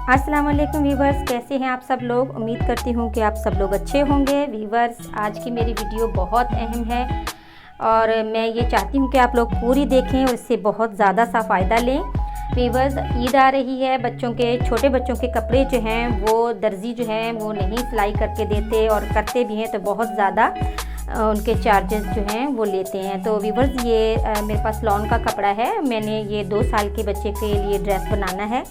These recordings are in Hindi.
अस्सलाम वालेकुम वीवर्स, कैसे हैं आप सब लोग। उम्मीद करती हूँ कि आप सब लोग अच्छे होंगे। वीवर्स, आज की मेरी वीडियो बहुत अहम है और मैं ये चाहती हूँ कि आप लोग पूरी देखें और इससे बहुत ज़्यादा सा फ़ायदा लें। वीवर्स, ईद आ रही है। बच्चों के, छोटे बच्चों के कपड़े जो हैं वो दर्जी जो हैं वो नहीं सिलाई करके देते, और करते भी हैं तो बहुत ज़्यादा उनके चार्जेस जो हैं वो लेते हैं। तो वीवर्स, ये मेरे पास लॉन का कपड़ा है। मैंने ये 2 साल के बच्चे के लिए ड्रेस बनाना है,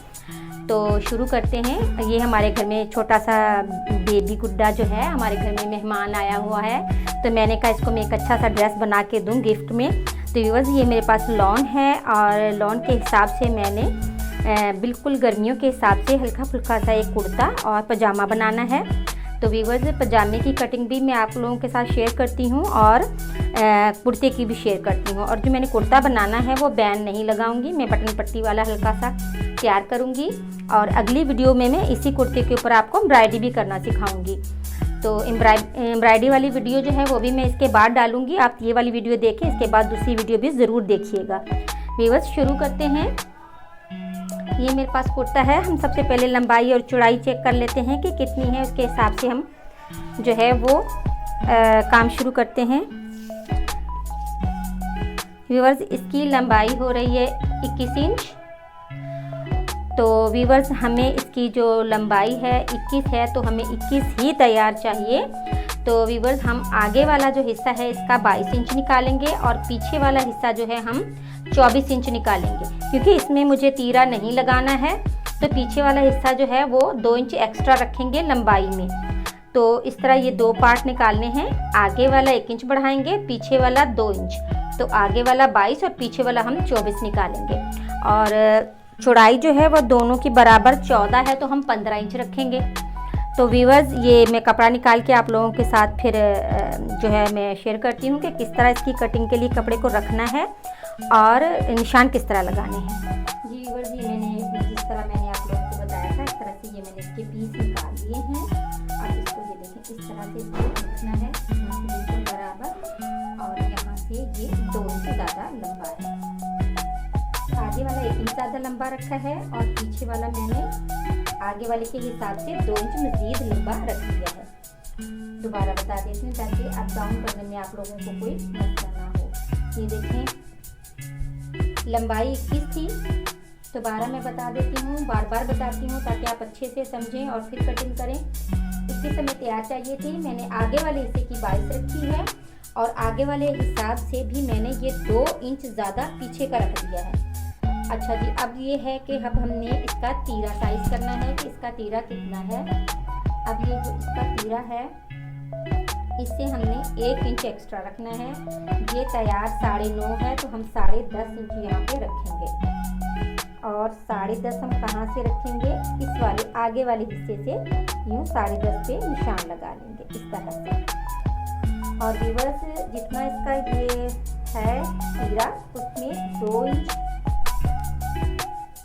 तो शुरू करते हैं। ये हमारे घर में छोटा सा बेबी गुड्डा जो है, हमारे घर में मेहमान आया हुआ है, तो मैंने कहा इसको मैं एक अच्छा सा ड्रेस बना के दूँ गिफ्ट में। तो व्यूअर्स, ये मेरे पास लॉन है और लॉन के हिसाब से मैंने बिल्कुल गर्मियों के हिसाब से हल्का फुल्का सा एक कुर्ता और पजामा बनाना है। तो व्यूअर्स, पजामे की कटिंग भी मैं आप लोगों के साथ शेयर करती हूँ और कुर्ते की भी शेयर करती हूँ। और जो मैंने कुर्ता बनाना है वो बैंड नहीं लगाऊंगी, मैं बटन पट्टी वाला हल्का सा तैयार करूँगी। और अगली वीडियो में मैं इसी कुर्ते के ऊपर आपको एम्ब्रॉयडरी भी करना सिखाऊंगी। तो एम्ब्रॉयडरी वाली वीडियो जो है वो भी मैं इसके बाद डालूंगी। आप ये वाली वीडियो देखें, इसके बाद दूसरी वीडियो भी ज़रूर देखिएगा। व्यूअर्स, शुरू करते हैं। ये मेरे पास कुर्ता है। हम सबसे पहले लंबाई और चौड़ाई चेक कर लेते हैं कि कितनी है, उसके हिसाब से हम जो है वो काम शुरू करते हैं। व्यूअर्स, इसकी लंबाई हो रही है 21 इंच। तो व्यूअर्स, हमें इसकी जो लंबाई है 21 है, तो हमें 21 ही तैयार चाहिए। तो व्यूअर्स, हम आगे वाला जो हिस्सा है इसका 22 इंच निकालेंगे और पीछे वाला हिस्सा जो है हम 24 इंच निकालेंगे, क्योंकि इसमें मुझे तीरा नहीं लगाना है। तो पीछे वाला हिस्सा जो है वो 2 इंच एक्स्ट्रा रखेंगे लंबाई में। तो इस तरह ये 2 पार्ट निकालने हैं। आगे वाला 1 इंच बढ़ाएंगे, पीछे वाला 2 इंच। तो आगे वाला 22 और पीछे वाला हम 24 निकालेंगे। और चौड़ाई जो है वो दोनों की बराबर 14 है, तो हम 15 इंच रखेंगे। तो व्यूअर्स, ये मैं कपड़ा निकाल के आप लोगों के साथ फिर जो है मैं शेयर करती हूँ कि किस तरह इसकी कटिंग के लिए कपड़े को रखना है और निशान किस तरह लगाने हैं। जी व्यूअर्स, ये मैंने जिस तरह मैंने आप लोगों को बताया था, इस तरह से ये मैंने इसके पीस निकाल लिए हैं। अब इसको ये देखें, इस तरह से इसको रखना है, यहाँ से बिल्कुल बराबर, और यहाँ से ये 2 इंच ज़्यादा लंबा है। आगे वाला 1 इंच ज़्यादा लंबा रखा है और पीछे वाला मैंने आगे वाले के हिसाब से 2 इंच मज़ीद लंबा रख दिया है। दोबारा बता देती हूँ ताकि अप डाउन करने में आप लोगों को कोई मसला ना हो। ये देखें, लंबाई 21 थी। दोबारा मैं बता देती हूँ, बार बार बताती हूँ ताकि आप अच्छे से समझें और फिर कटिंग करें। 21 हमें तैयार चाहिए थी। मैंने आगे वाले हिस्से की 22 रखी है और आगे वाले हिसाब से भी मैंने ये 2 इंच ज़्यादा पीछे का रख दिया है। अच्छा जी, अब ये है कि अब हमने इसका तीरा साइज करना है कि इसका तीरा कितना है। अब ये जो इसका तीरा है, इससे हमने 1 इंच एक्स्ट्रा रखना है। ये तैयार 9.5 है, तो हम 10.5 इंच यहाँ पे रखेंगे। और 10.5 हम कहाँ से रखेंगे, इस वाले आगे वाले हिस्से से यूँ 10.5 पे निशान लगा लेंगे इस तरह से। और व्यूअर्स, जितना इसका ये है तीरा, उसमें 2 इंच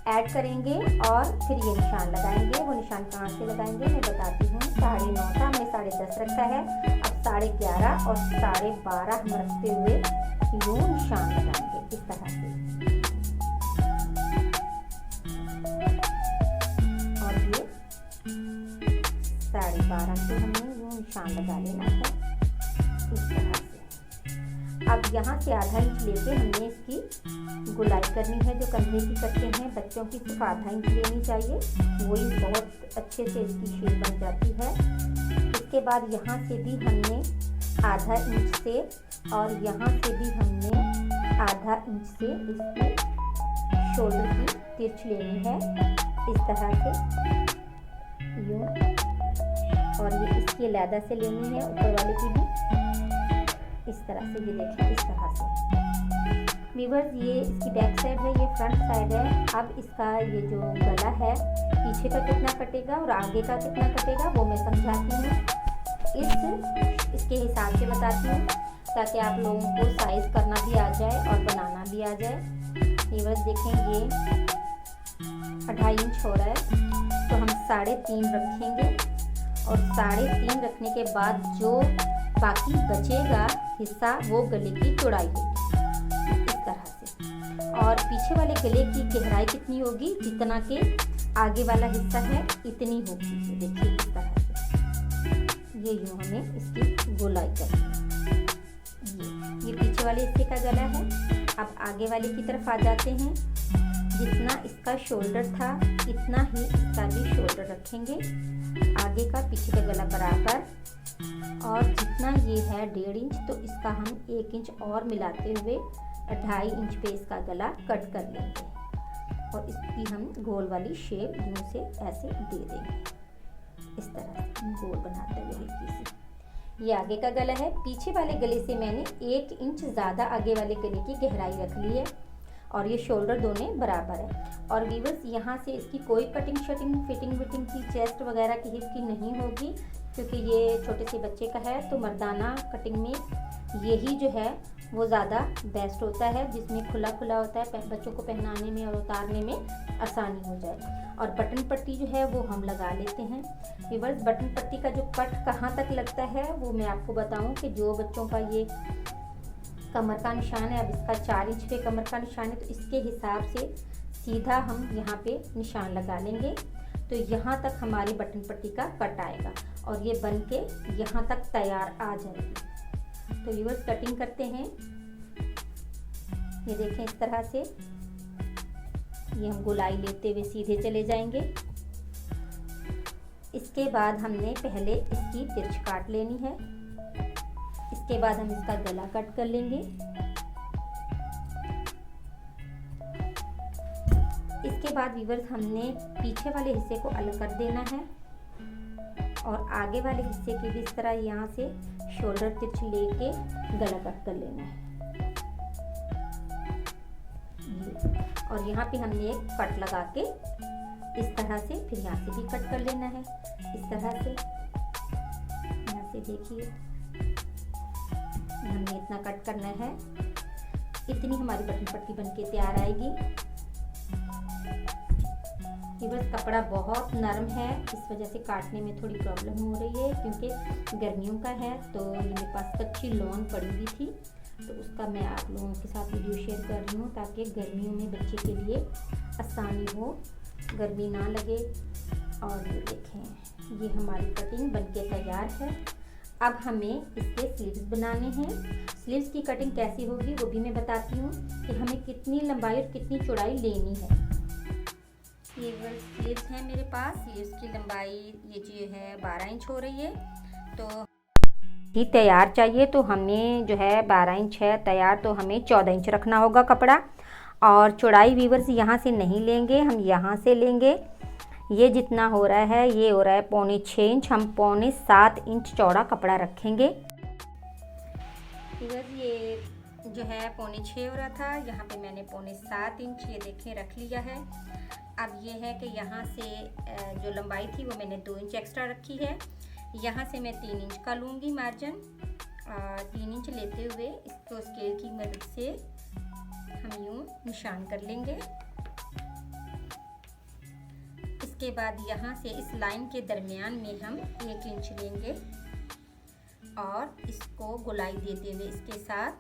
ऐड करेंगे और फिर ये निशान लगाएंगे। वो निशान कहाँ से लगाएंगे मैं बताती हूँ। 9.5 था, हमने 10.5 रखा है। अब 11.5 और 12.5 हम रखते हुए यूँ निशान लगाएंगे इस तरह से। और ये 12.5 से हमने यूँ निशान लगा लेना है इस तरह से। अब यहाँ से आधा इंच लेके हमने इसकी गुलाई करनी है, जो कंधे की करते हैं बच्चों की, सिर्फ आधा इंच लेनी चाहिए, वही बहुत अच्छे से इसकी शेप बन जाती है। इसके बाद यहाँ से भी हमने आधा इंच से और यहाँ से भी हमने आधा इंच से इसकी शोल्डर की तिरछ लेनी है इस तरह से यूँ। और ये इसकी अलहदा से लेनी है, ऊपर वाले की भी इस तरह से। ये देखें, इस तरह से। व्यूअर्स, ये इसकी बैक साइड है, ये फ्रंट साइड है। अब इसका ये जो गला है, पीछे का कितना कटेगा और आगे का कितना कटेगा वो मैं समझाती हूँ। इसके हिसाब से बताती हूँ ताकि आप लोगों को साइज करना भी आ जाए और बनाना भी आ जाए। व्यूअर्स देखें, ये 2.5 इंच हो रहा है, तो हम 3.5 रखेंगे। और 3.5 रखने के बाद जो बाकी बचेगा हिस्सा वो गले की चौड़ाई होगी इस तरह से। और पीछे वाले गले की गहराई कितनी होगी, जितना कि आगे वाला हिस्सा है इतनी होगी, ये देखिए इस तरह से। ये यूँ हमें इसकी गोलाई करनी है। ये पीछे वाले हिस्से का गला है। अब आगे वाले की तरफ आ जाते हैं। जितना इसका शोल्डर था इतना ही इसका भी शोल्डर रखेंगे, आगे का पीछे का गला बराबर। और जितना ये है 1.5 इंच, तो इसका हम 1 इंच और मिलाते हुए 2.5 इंच पे इसका गला कट कर लेंगे और इसकी हम गोल वाली शेप यूँ से ऐसे दे देंगे, इस तरह से गोल बनाते हुए हल्की सी। ये आगे का गला है। पीछे वाले गले से मैंने 1 इंच ज़्यादा आगे वाले गले की गहराई रख ली है और ये शोल्डर दोनों बराबर है। और वीवर्स यहाँ से इसकी कोई कटिंग शटिंग फिटिंग विटिंग की चेस्ट वगैरह की हिप की नहीं होगी, क्योंकि ये छोटे से बच्चे का है। तो मर्दाना कटिंग में यही जो है वो ज़्यादा बेस्ट होता है, जिसमें खुला खुला होता है, बच्चों को पहनाने में और उतारने में आसानी हो जाए। और बटन पट्टी जो है वो हम लगा लेते हैं। वीवर्स, बटन पट्टी का जो कट कहाँ तक लगता है वो मैं आपको बताऊं कि जो बच्चों का ये कमर का निशान है, अब इसका 4 इंच पे कमर का निशान है, तो इसके हिसाब से सीधा हम यहाँ पे निशान लगा लेंगे। तो यहाँ तक हमारी बटन पट्टी का कट आएगा और ये बन के यहाँ तक तैयार आ जाएगी। तो व्यूअर्स, कटिंग करते हैं। ये देखें इस तरह से ये हम गोलाई लेते हुए सीधे चले जाएंगे। इसके बाद हमने पहले इसकी तिरछ काट लेनी है। इसके बाद हम इसका गला कट कर लेंगे। इसके बाद व्यूअर्स, हमने पीछे वाले हिस्से को अलग कर देना है और आगे वाले हिस्से की भी इस तरह यहाँ से शोल्डर तिरछ लेके गला कट कर लेना है। और यहाँ पे हमने एक कट लगा के इस तरह से फिर यहाँ से भी कट कर लेना है, इस तरह से। यहाँ से देखिए हमने इतना कट करना है, इतनी हमारी बटन पट्टी बनके तैयार आएगी। बस कपड़ा बहुत नरम है, इस वजह से काटने में थोड़ी प्रॉब्लम हो रही है, क्योंकि गर्मियों का है। तो ये मेरे पास कच्ची लॉन पड़ी हुई थी, तो उसका मैं आप लोगों के साथ वीडियो शेयर कर रही हूँ ताकि गर्मियों में बच्चे के लिए आसानी हो, गर्मी ना लगे। और ये देखें, ये हमारी कटिंग बनके तैयार है। अब हमें इसके स्लीव्स बनाने हैं। स्लीव्स की कटिंग कैसी होगी वो भी मैं बताती हूँ कि हमें कितनी लंबाई और कितनी चौड़ाई लेनी है। ये स्लीव्स हैं मेरे पास। स्लीव्स की लंबाई ये जो है 12 इंच हो रही है। तो ही तैयार चाहिए, तो हमें जो है 12 इंच है तैयार, तो हमें 14 इंच रखना होगा कपड़ा। और चौड़ाई वीवर्स यहाँ से नहीं लेंगे, हम यहाँ से लेंगे। ये जितना हो रहा है ये हो रहा है 6.25 इंच, हम 6.25-7 इंच चौड़ा कपड़ा रखेंगे। वीवर्स, ये जो है 6.25 हो रहा था, यहाँ पे मैंने 6.25-7 इंच ये देखें रख लिया है। अब ये है कि यहाँ से जो लंबाई थी वो मैंने 2 इंच एक्स्ट्रा रखी है। यहाँ से मैं 3 इंच का लूँगी मार्जिन। 3 इंच लेते हुए इसको स्केल की मदद से हम यूँ निशान कर लेंगे। इसके बाद यहाँ से इस लाइन के दरमियान में हम 1 इंच लेंगे और इसको गोलाई देते हुए इसके साथ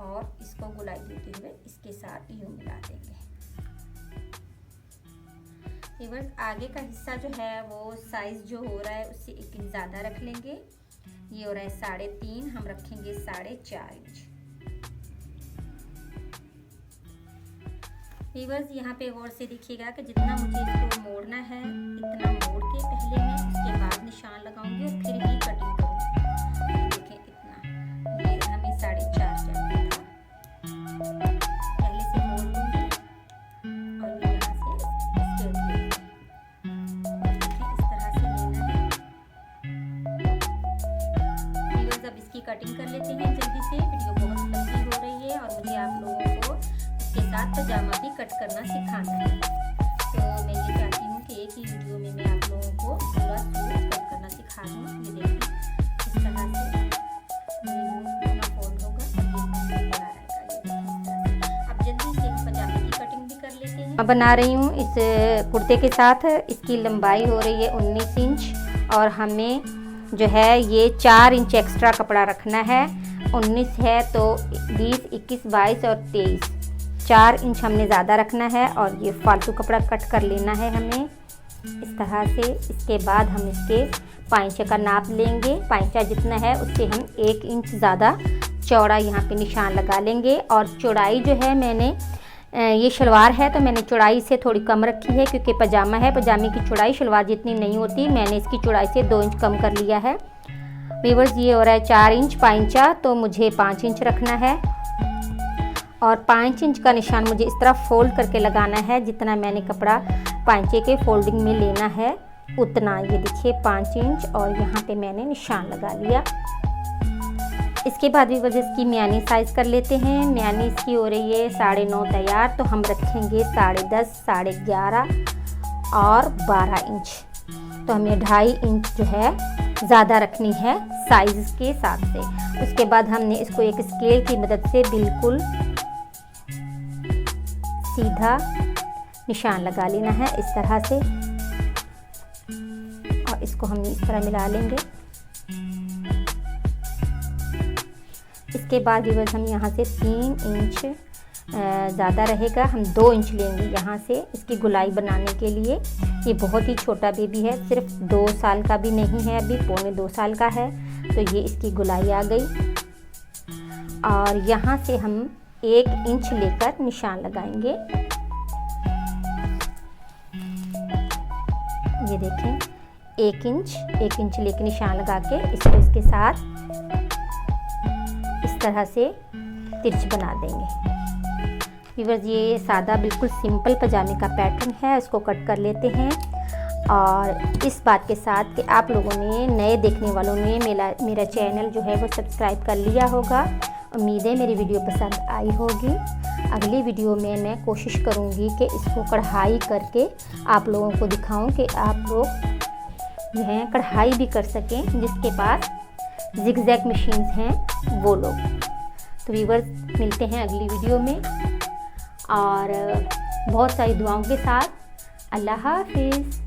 और इसको गोलाई देते हुए इसके साथ यूँ मिला देंगे। वीवर्स, आगे का हिस्सा जो है वो साइज जो हो रहा है उससे 1 इंच ज़्यादा रख लेंगे। ये हो रहा है 3.5, हम रखेंगे 4.5 इंच। वीवर्स, यहाँ पे गौर से देखिएगा कि जितना मुझे इसको मोड़ना है इतना मोड़ के पहले मैं उसके बाद निशान लगाऊंगी और फिर ही कटिंग करूँगी। ये देखें इतना, ये हमें 4.5 चाहिए था। पहले से मोड़ लूँगी और ये यहाँ से स्ट्रेट लेंगे। देखें इस तरह से लेना है। वीवर्स, अब इसकी कटिंग कर लेते हैं जल्दी से। वीडियो बहुत लंबी हो रही है और मुझे आप लोगों को इसके साथ पजामा भी कट करना सिखाना है। तो मैं ये चाहती हूँ कि एक ही वीडियो में मैं आप लोगों को पूरा सूट कट करना सिखा दूँ। ये देखिए इस तरह से पूरा फोल्ड होगा और ये तैयार आएगा। अब जल्दी से पजामे की कटिंग भी कर लेते हैं। अब बना रही हूँ इस कुर्ते के साथ। इसकी लंबाई हो रही है 19 इंच और हमें जो है ये 4 इंच एक्स्ट्रा कपड़ा रखना है। 19 है तो 20, 21, 22 और 23। 4 इंच हमने ज़्यादा रखना है और ये फालतू कपड़ा कट कर लेना है हमें इस तरह से। इसके बाद हम इसके पाइंचे का नाप लेंगे, पाइंचा जितना है उससे हम 1 इंच ज़्यादा चौड़ा यहाँ पे निशान लगा लेंगे। और चौड़ाई जो है मैंने ये शलवार है तो मैंने चौड़ाई से थोड़ी कम रखी है क्योंकि पजामा है, पजामे की चौड़ाई शलवार जितनी नहीं होती, मैंने इसकी चौड़ाई से 2 इंच कम कर लिया है। व्यूअर्स ये हो रहा है 4 इंच पाइंचा, तो मुझे 5 इंच रखना है और 5 इंच का निशान मुझे इस तरह फोल्ड करके लगाना है, जितना मैंने कपड़ा पाइंचे के फोल्डिंग में लेना है उतना। ये देखिए 5 इंच और यहाँ पे मैंने निशान लगा लिया। इसके बाद भी वजह इसकी म्यानी साइज़ कर लेते हैं। म्यानी इसकी हो रही है 9.5 तैयार, तो हम रखेंगे 10.5, 11.5 और 12 इंच। तो हमें 2.5 इंच जो है ज़्यादा रखनी है साइज़ के साथ से। उसके बाद हमने इसको एक स्केल की मदद से बिल्कुल सीधा निशान लगा लेना है इस तरह से और इसको हम इस तरह मिला लेंगे। इसके बाद भी बस हम यहाँ से 3 इंच ज़्यादा रहेगा, हम 2 इंच लेंगे यहाँ से इसकी गुलाई बनाने के लिए। ये बहुत ही छोटा बेबी है, सिर्फ 2 साल का भी नहीं है, अभी 1.25 साल का है। तो ये इसकी गुलाई आ गई और यहाँ से हम 1 इंच लेकर निशान लगाएंगे। ये देखें 1 इंच लेकर निशान लगा के इसको इसके साथ इस तरह से तिरछ बना देंगे। व्यूअर्स ये सादा बिल्कुल सिंपल पजामे का पैटर्न है, इसको कट कर लेते हैं। और इस बात के साथ कि आप लोगों ने, नए देखने वालों ने मेरा चैनल जो है वो सब्सक्राइब कर लिया होगा। उम्मीद है मेरी वीडियो पसंद आई होगी। अगली वीडियो में मैं कोशिश करूँगी कि इसको कढ़ाई करके आप लोगों को दिखाऊं कि आप लोग जो है कढ़ाई भी कर सकें, जिसके पास जिगजैग मशीन्स हैं वो लोग। तो व्यूअर्स मिलते हैं अगली वीडियो में और बहुत सारी दुआओं के साथ। अल्लाह हाफिज़।